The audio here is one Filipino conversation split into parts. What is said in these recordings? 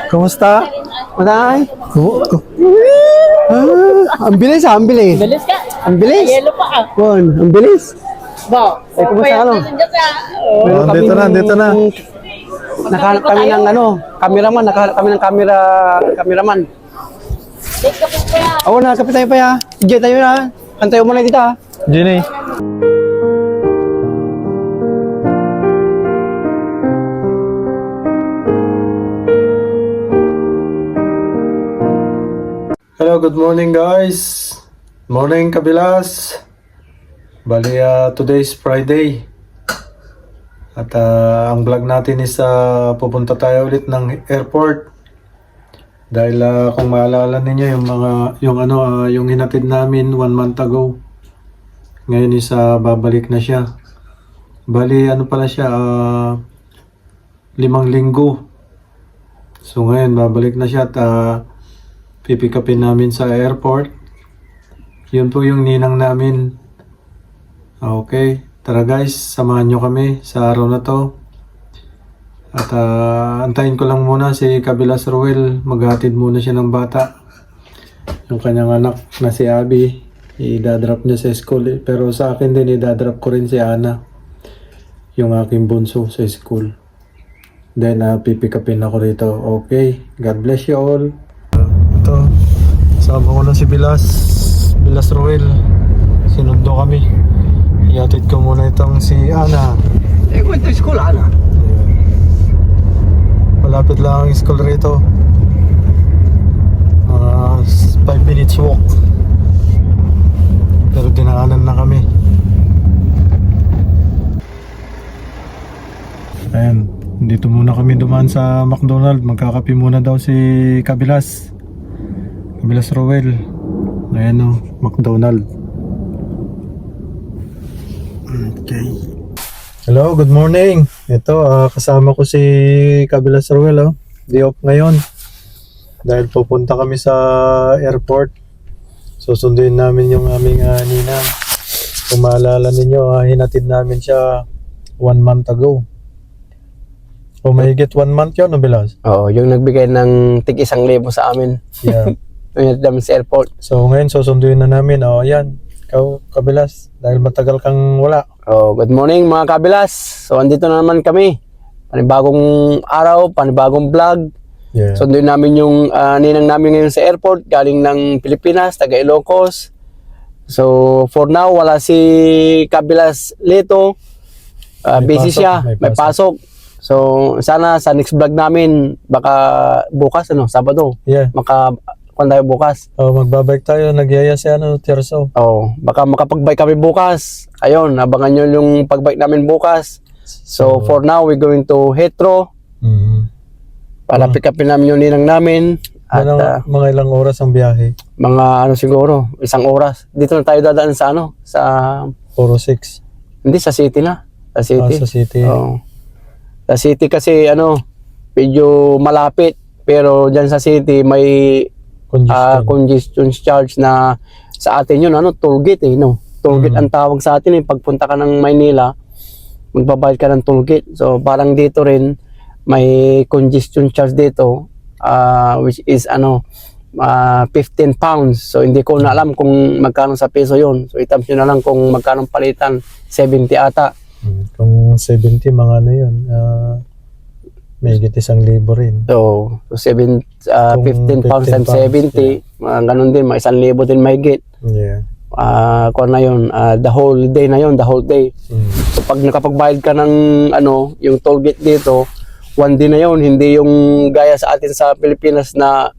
Kumusta? Matay? Ang bilis ang bilis. Bilis ka. Ang bilis. Yelo pa ah. Bon, ang bilis. Ba? Kumusta ano? Meron Dito na. Nakahanap kami ng cameraman. Nakahanap kami ng cameraman. Take ka po kaya. Oo, nakakapit tayo pa ya. Sige tayo na. Hantay mo na dito ha. Jenny. Hello, good morning guys. Morning Kabilas. Bali, today's Friday. At ang vlog natin is pupunta tayo ulit ng airport. Dahil kung maalala ninyo yung hinatid namin 1 month ago. Ngayon is babalik na siya. Bali pala siya 5 linggo. So ngayon babalik na siya at pipick upin namin sa airport. Yun po yung ninang namin. Okay, tara guys, samahan nyo kami sa araw na to. At antayin ko lang muna si Kabilas Ruel. Maghatid muna siya ng bata. Yung kanyang anak na si Abby, idadrop niya sa school. Pero sa akin din, idadrop ko rin si Ana, yung aking bunso, sa school. Then pipick upin ako rito. Okay, God bless you all. Ito, sama ko na si Bilas Ruel. Sinundo kami. Iatid ko muna itong si Ana. Went to school, Ana. Malapit lang ang school rito. 5 minutes walk. Pero dinaanan na kami. Ayan, dito muna kami dumaan sa McDonald's. Magkakape muna daw si Kabilas Roel. Ayan o, McDonald's. Okay. Hello, good morning. Ito, kasama ko si Kabilas Ruel. Day off ngayon. Dahil pupunta kami sa airport. Susunduin namin yung aming ninang. Kung maalala ninyo, hinatid namin siya 1 month ago. O mahigit 1 month yun, no, Bilas? Oo, yung nagbigay ng tig 1,000 sa amin. Yeah. Yung namin sa airport. So ngayon, susunduin na namin. O, yan. Ikaw, Kabilas, dahil matagal kang wala. Oh, good morning mga Kabilas. So andito na naman kami. Panibagong araw, panibagong vlog. Yeah. Sunduin namin yung ninang namin ngayon sa airport, galing ng Pilipinas, taga Ilocos. So for now, wala si Kabilas Leto. Busy pasok, siya, may may pasok. So sana sa next vlog namin, baka bukas, Sabado, Yeah. makakuan tayo bukas. Oh, magbabike tayo. Nagyaya si Tierso. Oh, baka makapag-bike kami bukas. Ayun, abangan nyo yung pag-bike namin bukas. So for now, we're going to Hetro. Para pick upin namin yung ninang namin. At Mga ilang oras ang biyahe? mga siguro, 1 oras. Dito na tayo dadaan sa sa 4-6. hindi, sa city na. Sa city. Sa city. Oo. Sa city kasi medyo malapit. Pero dyan sa city may congestion charge na sa atin yun, toll gate Toll gate ang tawag sa atin pagpunta ka ng Maynila, magbabayad ka ng toll gate. So parang dito rin may congestion charge dito, which is 15 pounds. So hindi ko na alam kung magkano sa peso yun. So itams nyo na lang kung magkano palitan. 70 ata. Kung 70, mga yun. May higit 1,000 rin. So 15 pounds and 70, mga ganun din, mga 1,000 din mahigit. Yeah. Kung na yun, the whole day na yun, the whole day. So pag nakapagbayad ka ng yung toll gate dito, 1 day na yun, hindi yung gaya sa atin sa Pilipinas na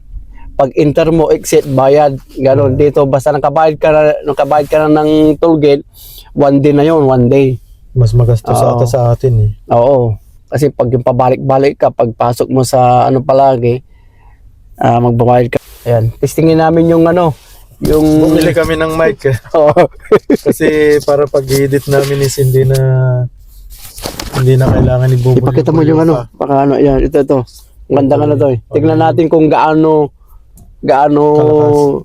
pag enter mo, exit, bayad, gano'n. Dito, basta nakabayad ka na ng toll gate, 1 day na yun, 1 day. Mas magastos ata sa atin Oo. Kasi pag yung pabalik-balik ka, pagpasok mo sa palagi, magbabayad ka. Ayan, testingin namin yung Bumili kami ng mic. Oo. Kasi para pag-edit namin is hindi na kailangan ibubuli. Ipakita mo yung baka yan, ito. Ang ganda to Tignan natin kung gaano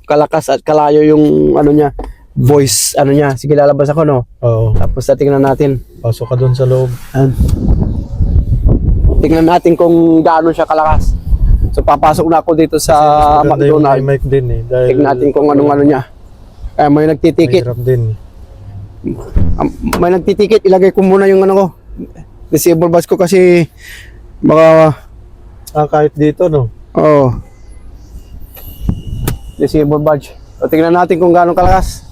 kalakas at kalayo yung niya, voice niya. Sige, lalabas ako Oo. Tapos tingnan natin. Pasok ka doon sa loob. Tingnan natin kung gaano siya kalakas. So papasok na ako dito sa Maganda yung McDonald's. mic din eh. Dahil Tignan natin kung anong ano niya. May nagtitikit. mahirap din. May nagtitikit. Ilagay ko muna yung ano ko. Disable badge ko kasi baka Kahit dito, no? Disable badge. So tingnan natin kung gaano kalakas.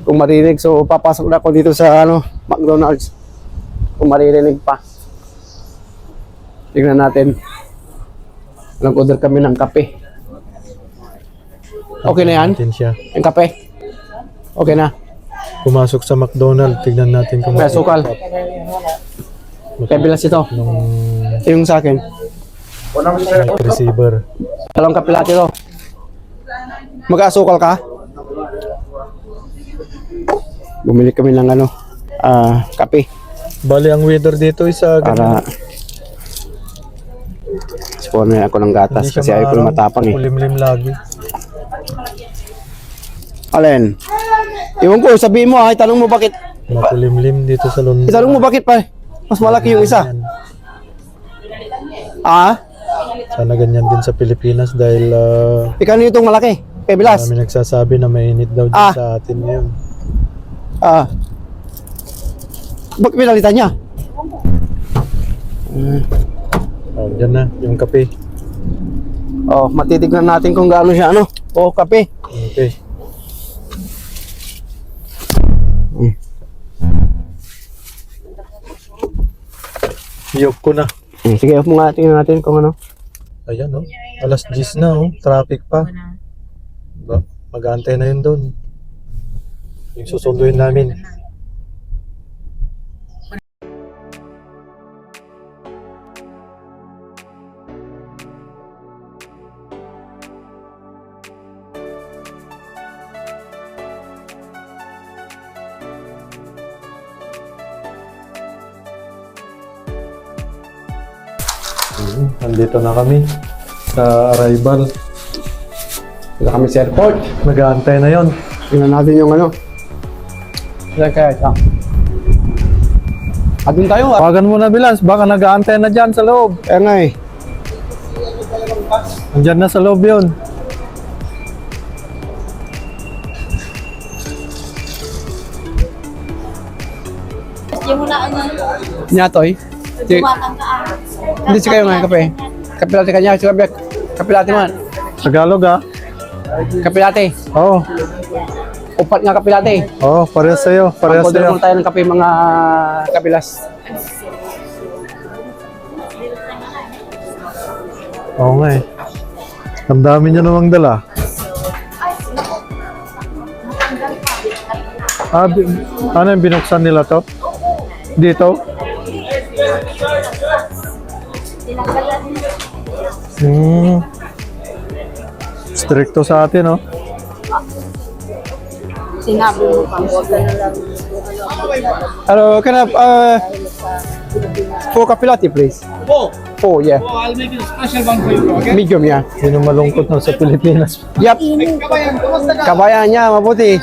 Kung marinig. So papasok na ako dito sa McDonald's. Kung maririnig pa. Tingnan natin. Nag-order kami ng kape. Okay na yan? Natin siya. Yung kape? Okay na. Pumasok sa McDonald's, tignan natin kung May sukal. Kaya bilas ito. nung Yung sa akin. mic receiver. Dalawang kape lahat ito. Mag-asukal ka? Bumili kami ng kape. Bali, ang weather dito is Para sipon na ako ng gatas kasi ayaw ko na matapang eh. Kulimlim lagi. Alin? Iwan ko, sabihin mo itanong mo bakit. Makulimlim dito sa London. Itanong mo bakit pa. Mas malaki yung isa. Sana ganyan din sa Pilipinas dahil Ikano itong malaki? Kay Bilas? marami nagsasabi na mainit daw dyan sa atin ngayon. Bakit pinalitan niya? Dyan na, yung kape. Matitignan natin kung gaano siya kape. Okay. Iyok ko na. Sige, upo nga, tingnan natin kung ano. Ayan, oh. Alas 10 na, oh. Traffic pa. Mag-aantay na yun doon. Yung susunduin namin. Nandito na kami sa arrival. Dito kami sa airport. Mag-aantay na yon. Tingnan natin yung Diyan kaya ito. Doon tayo Tawagan mo na, Bilans. Baka nag-aantay na dyan sa loob. Kaya nga eh. Andyan na sa loob yun. Yung muna Nyatoy. dumatang ka. Hindi siya kayo nga kape. Kape latte kanya. Kape latte man. Tagalog, ah. Kape latte. Oo. Upat nga kape latte. Oo, parehas sa'yo. Parehas Order sa'yo. muna tayo ng kape mga kapilas. Oo nga eh. Ang dami nyo namang dala. Ano yung binuksan nila to? Dito? Stricto sa atin, oh. Sinabi mo pa, huwag ka na lang. Hello, can I have 4 kape latte please? 4, yeah. I'll make it a special one for you, bro, okay? Medium, yeah. Yun ang malungkot na sa Pilipinas. Yep. Kabayan, kumusta ka? Kabayan niya, mabuti.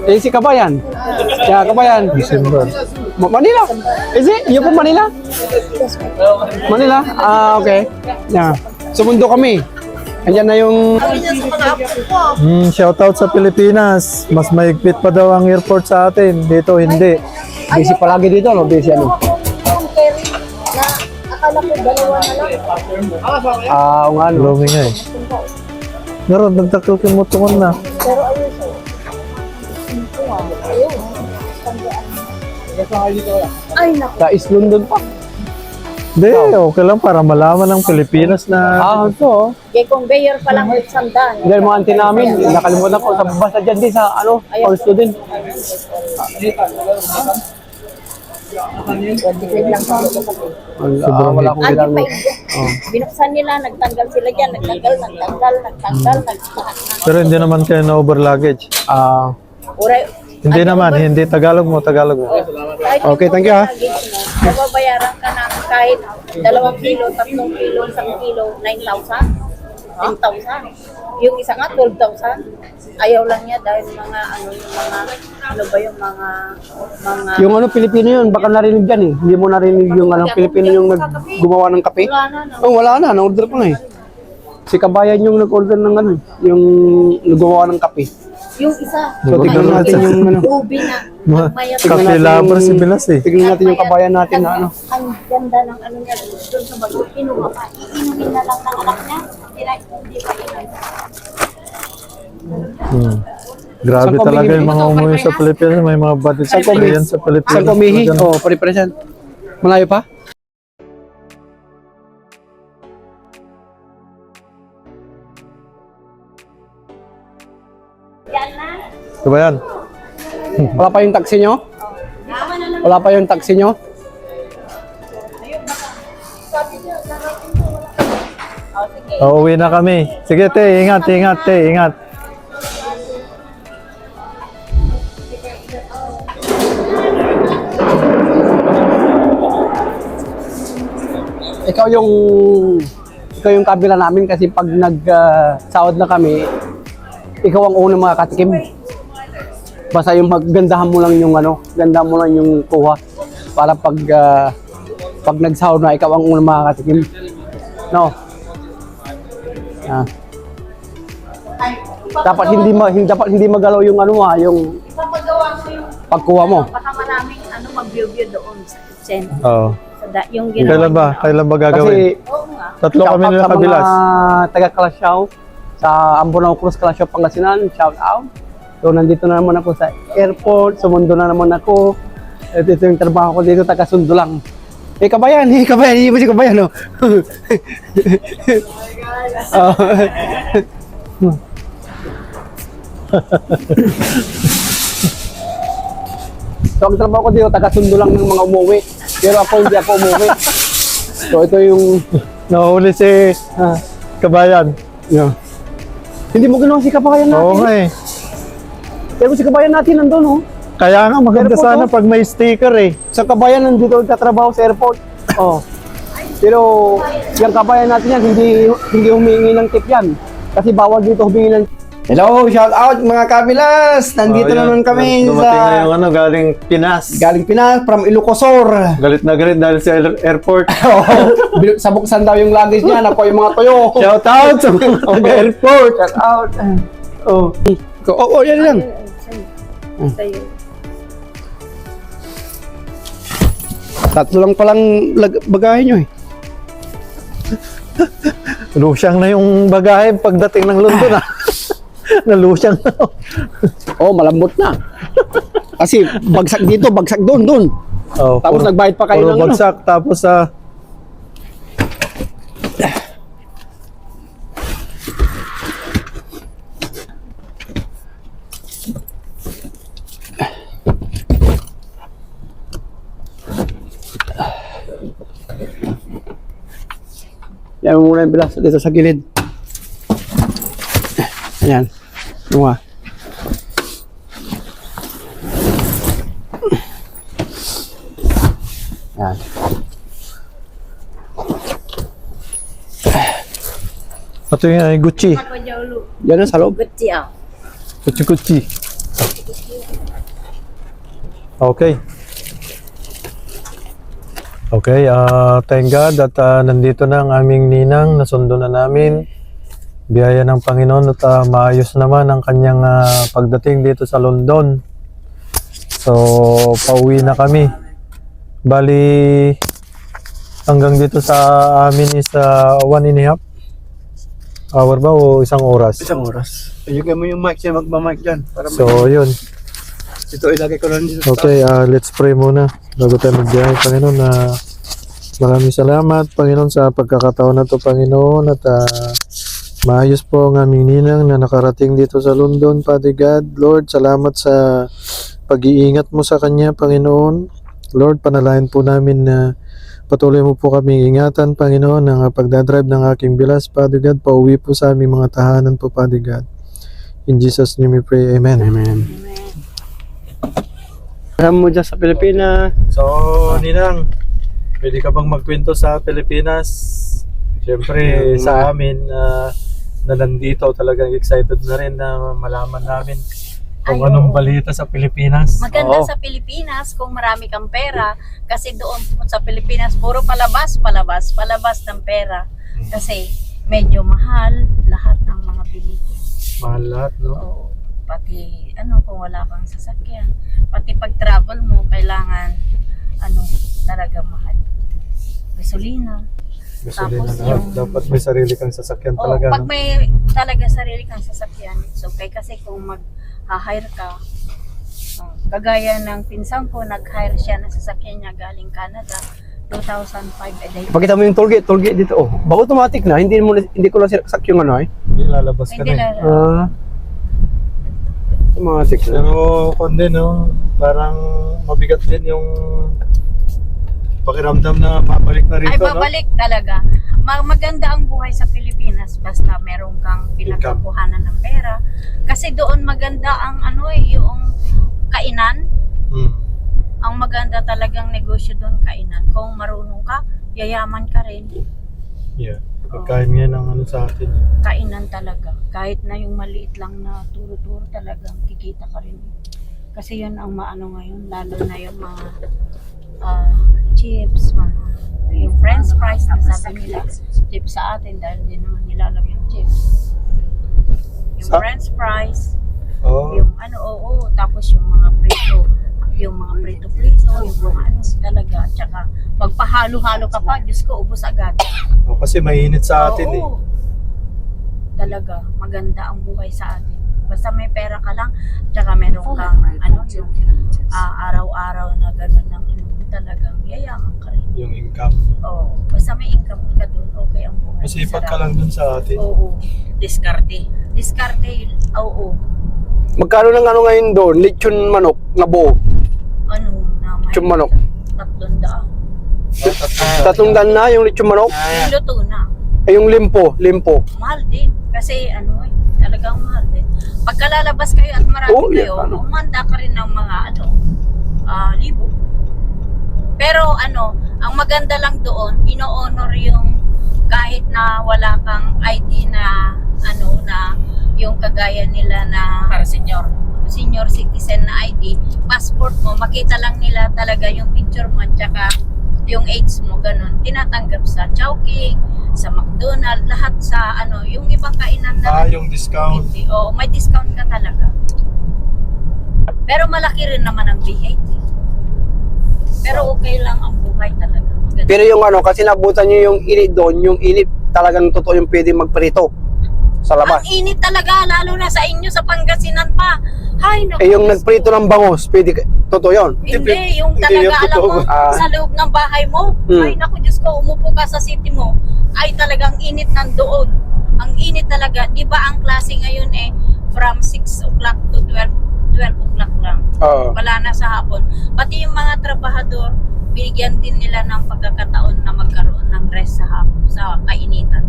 Si Kabayan. Yeah, Kabayan. December. Manila. Is it? You from Manila? Manila? Okay. Yeah. Sumundo kami. Andiyan na yung... Shoutout sa Pilipinas. Mas mahigpit pa daw ang airport sa atin. Dito, hindi. Busy palagi dito, no? Busy ano? Akala ko dalawa na lang. Oo nga, no? Lumi nga eh. Naroon, nagtakil kimutungan na. Pero ayun siya. Ay, naku. Sa East London pa. Hindi, okay lang para malaman ng Pilipinas na Ito. Kay conveyor pa lang sandaan. Dahil mga auntie namin, nakalimutan ko. Basta dyan din sa, all student. Sobrang Wala akong Andi bilang. pa yun. Binuksan nila, nagtanggal sila dyan, nagtanggal. Pero hindi naman kayo na over luggage. Uray, Hindi naman, hindi Tagalog mo. kahit Okay, thank you, ha. Mababayaran ka namin kahit 2 kilo, 3 kilo, 1 kilo, 9,000. 10,000. Yung isa nga, 12,000. ayaw lang niya dahil mga ano ba yung mga Yung ano, Pilipino yun, baka narinig yan eh. Hindi mo narinig yung ano, Pilipino yung gumawa ng kape. wala na, no? Oh, wala na, na-order ko na eh. Si Kabayan yung nag-order ng ano, yung nagawa ng kape. Yung isa, So, tignan natin yung ano. ubi na. Mayat. Tignan Kape natin lover yung- si Bilas eh. Tignan natin yung Kabayan natin na ano. Ang ganda ng ano niya doon sa bago. Inuha pa. Iinumin na lang ng anak niya. Hindi pa inumin. Grabe Saan talaga kumihi? yung mga umuwi sa Pilipinas. May mga bad Saan kumihi? experience sa Pilipinas. Saan kumihi? Oh, pare-present. Malayo pa? Yan na. Ito ba yan? Wala pa yung taxi nyo? Wala pa yung taxi nyo? Oh, sige. Uuwi na kami. Sige, te. Ingat, ingat, te. Ingat. Ikaw yung kabila namin kasi pag nag-sahod na kami, ikaw ang unang makakatikim. Basta yung maggandahan mo lang yung ano, ganda mo lang yung kuha para pag nag-sahod na ikaw ang unang makakatikim. No. Ah. Dapat hindi magalaw yung ano yung Ipapagawa mo yung pagkuha mo. baka maraming mag-view doon sa kitchen. Oo. Yung ginawa Kailan ba? niya. Kailan ba gagawin? Kasi Oo nga. Tatlo kami shout out nila sa kabilas. mga taga Kalasyaw sa Ambonaw Cruz, Kalasyaw, Pangasinan. Shout out. So nandito na naman ako sa airport, sumundo na naman ako. Ito yung trabaho ko dito, taga-sundo lang. Kabayan, hindi mo si Kabayan, no? Oh. So ang trabaho ko dito, taga-sundo lang ng mga umuwi. Pero ako hindi ako umuwi. So ito yung Nahuli si Kabayan. yeah. Hindi mo ginawa si Kabayan natin. Oo nga eh. Pero si Kabayan natin nandun, oh. Kaya nga maganda Airport, sana oh. pag may sticker eh. Sa Kabayan nandito nagtatrabaho sa airport. Oh. Pero yung Kabayan natin yan, hindi humingi ng tip yan. Kasi bawal dito humingi ng. Hello, shout out mga kabilas. Nandito naman kami Dumating na sa yung ano, galing Pinas. galing Pinas from Ilocosor. Galit na galit dahil sa airport. Oh, sabuksan daw yung luggage niya, naku yung mga tuyo. Shout out sa mga airport. Shout out. Oh. Oh, yan lang. Sa'yo. Tatlo lang palang bagahe nyo eh. Lusyang na yung bagahe pagdating ng London ah. Nalusyang na. Oh, malambot na. Kasi bagsak dito, bagsak doon. Oh, Tapos nagbayad pa kayo puro ng ano. bagsak, tapos Yan mo muna yung bilas dito sa gilid. Ayan. Mga. Ayan. ito yung Gucci. Ako dyan ulo. Yan na sa loob. Gucci ah. Gucci. Okay. Okay, thank God at nandito na ang aming ninang, nasundo na namin. Biyaya ng Panginoon at maayos naman ang kanyang pagdating dito sa London. So, pauwi na kami. Bali, hanggang dito sa amin is 1.5 hour ba o isang oras? Isang oras. Ayun mo yung mic siya, magmamic dyan. Para So, yun. ito ilagay ko lang dito. Okay, let's pray muna bago tayo magbiyahe, Panginoon. Maraming salamat, Panginoon, sa pagkakataon na to, Panginoon, at maayos po ang aming ninang na nakarating dito sa London, Father God. Lord, salamat sa pag-iingat mo sa kanya, Panginoon. Lord, panalain po namin na patuloy mo po kami ingatan, Panginoon, ng pagdadrive ng aking bilas, Father God. Pauwi po sa aming mga tahanan po, Father God. In Jesus' name we pray. Amen. Amen. Alam mo dyan sa Pilipinas. So, Ninang, pwede ka bang magkwento sa Pilipinas? Siyempre, sa amin, na nandito. Talagang excited na rin na malaman namin kung Ay, anong oo. balita sa Pilipinas. Maganda Oo. sa Pilipinas kung marami kang pera kasi doon sa Pilipinas puro palabas ng pera kasi medyo mahal lahat ng mga bilihin. Mahal lahat, no? Oo. Pati kung wala kang sasakyan, pati pag travel mo kailangan talaga mahal. Gasolina. Gasolina Tapos lahat. yung- Dapat may sarili kang sasakyan Oo, talaga, pag no? may talaga sarili kang sasakyan, it's okay kasi kung mag-hire ka, kagaya ng pinsan ko, nag-hire siya ng sasakyan niya galing Canada, 2005 a day. Pakita mo yung toll gate dito. Oh, ba automatic na? Hindi ko lang sak yung ano eh. Hindi lalabas ka Hindi na. lang. Automatic na. Pero kung din, no? Parang mabigat din yung pakiramdam na babalik na rito, Ay, babalik talaga. Maganda ang buhay sa Pilipinas basta meron kang pinagkakuhanan ng pera. Kasi doon maganda ang yung kainan. no? Ang maganda talagang negosyo doon, kainan. Kung marunong ka, yayaman ka rin. Yeah. Pagkain ngayon ng ano sa atin. Kainan talaga. Kahit na yung maliit lang na turo-turo talagang kikita ka rin. Kasi yun ang maano ngayon, lalo na yung mga chips, yung french fries na sabi nila, chips sa atin dahil hindi naman nilalam yung chips. Yung Sa- french fries, Oh. yung tapos yung mga prito, yung mga prito-prito, yung mga talaga, tsaka magpahalo-halo ka pa, Diyos ko, ubos agad. Oh, kasi mainit sa atin eh. Oo. Talaga, maganda ang buhay sa atin. Basta may pera ka lang, tsaka meron kang yung araw-araw na gano'n ng talagang yayaman ka rin. Yung income. Oo. Basta may income ka doon, okay ang buhay. Masipag ka Sarap. lang dun sa atin. Oo. Diskarte, oo. Magkano ng ano ngayon doon? Lechon manok na buo. Na may Lechon manok. 300. 300 na yung lechon manok. Yung luto na. Ay yung limpo. Mahal din. Kasi talagang mahal din. Pagka lalabas kayo at marami Oo, yan, kayo, ano. umanda ka rin ng mga libo. Pero ang maganda lang doon, ino-honor yung kahit na wala kang ID na na yung kagaya nila na para senior citizen na ID, passport mo, makita lang nila talaga yung picture mo at saka yung age mo, ganun. Tinatanggap sa Chowking, sa McDonald's, lahat sa yung ibang kainan na Yung discount. hindi. Oo, may discount ka talaga. Pero malaki rin naman ang VAT. Pero okay lang ang buhay talaga. Maganda. Pero yung kasi nabutan nyo yung init doon, yung init talagang totoo yung pwede magprito sa labas. Ang init talaga, lalo na sa inyo, sa Pangasinan pa. Hay, naku, Eh yung Diyos nagprito ko. ng bangos, pwede, totoo yun. Hindi, yung Hindi talaga, yung alam totoo. mo, sa loob ng bahay mo. Ay, naku, Diyos ko, umupo ka sa city mo. Ay, talagang init nandoon. Ang init talaga. Di ba ang klase ngayon from 6 o'clock to 12 o'clock lang. Oo. Wala na sa hapon. Pati yung mga trabahador, binigyan din nila ng pagkakataon na magkaroon ng rest sa hapon, sa kainitan.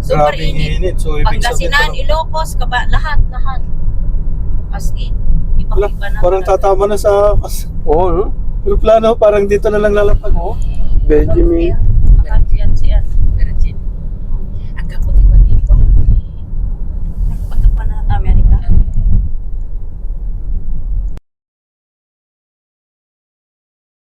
Super Grabing init. init. So, ibig Pangasinan, sabihin Ilocos, lahat. As in, ibang-iba na. parang talaga. tatama na sa Oo, no? aeroplano. Parang dito na lang lalapag. Benjamin. Ayan,